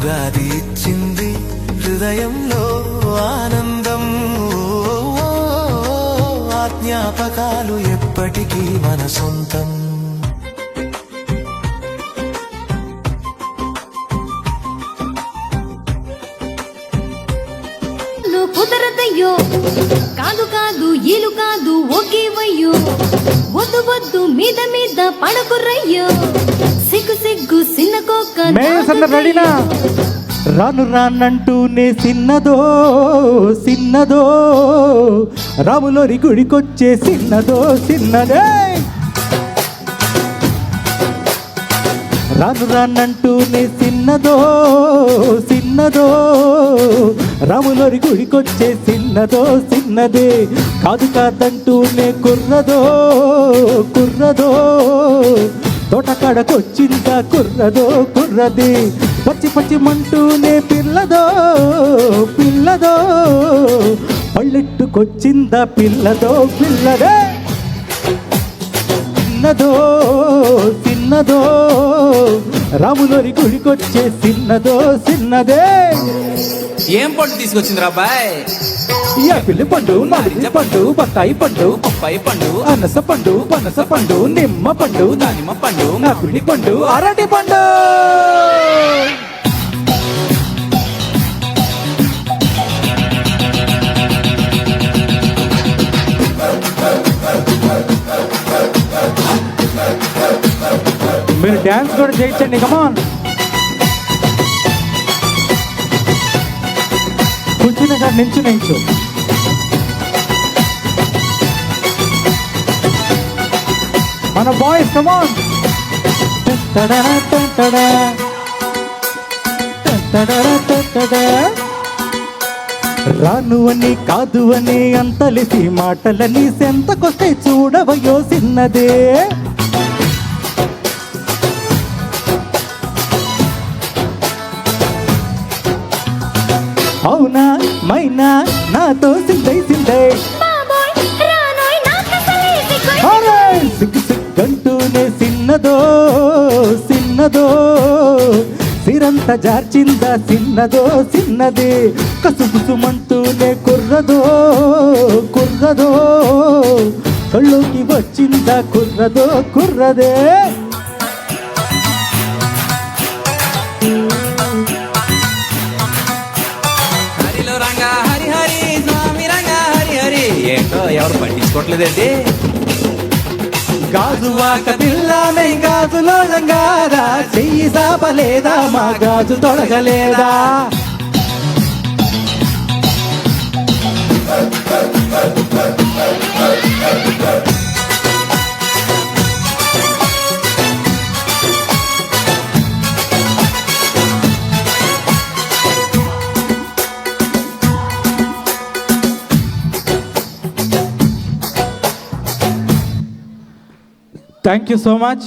ఉగాది ఇచ్చింది హృదయంలో ఆనందం. ఆ జ్ఞాపకాలు ఎప్పటికీ మన సొంతం. కుదరదయ్యో కాదు కాదు ఈలు కాదు ఒకే వయ్యో వద్దు వద్దు మీద మీద పడకుర్రయ్యో సిగ్గు సిగ్గు సిన్నకోక రెడీనా? రాను రానంటూనే సిన్నదో సిన్నదో రాములోరి గుడికొచ్చే సిన్నదో సిన్నదే. రాను రానంటూనే సిన్నదో సిన్నదో రాములోరి గుడికొచ్చే సిన్నదో సిన్నదే. కాదు కాదంటూనే కుర్రదో కుర్రదో తోటకాడకొచ్చిందా కుర్రదో కుర్రది. పచ్చి పచ్చి మంటూనే పిల్లదో పిల్లదో పళ్ళెట్టుకొచ్చిందా పిల్లదో పిల్లదే. సిన్నదో సిన్నదో రాములోరి గుడికొచ్చే సిన్నదో సిన్నదే. ఏం పండు తీసుకొచ్చింది రాబాయ్? యాపిల్ పండు, మామిడి పండు, బత్తాయి పండు, పప్పాయి పండు, అనస పండు, పనస పండు, నిమ్మ పండు, దానిమ్మ పండు, మామిడి పండు, అరటి పండు. మీరు డ్యాన్స్ కూడా చేయించండి, కమాన్. కూర్చునే కాదు, నించు. మన బాయ్స్ కమాన్. రాను అని కాదు అని అంతలిసి మాటలని సెంతకొస్తే చూడవయో సిన్నదే. అవునా మైనా నాతో సిందై సిందై సిగ్గు సిగ్గంటూనే సిన్నదో సిన్నదో సిరంత జార్చిందా సిన్నదో సిన్నది. కసుకుసుమంటూనే కుర్రదో కుర్రదో కళ్ళుకి వచ్చిందా కుర్రదో కుర్రదే. ఏంటో ఎవరు పట్టించుకోవట్లేదండి. గాజు వాక పిల్లనే గాజులో రంగారా చెయ్యి సాపలేదా మా గాజు తొడగలేదా. Thank you so much.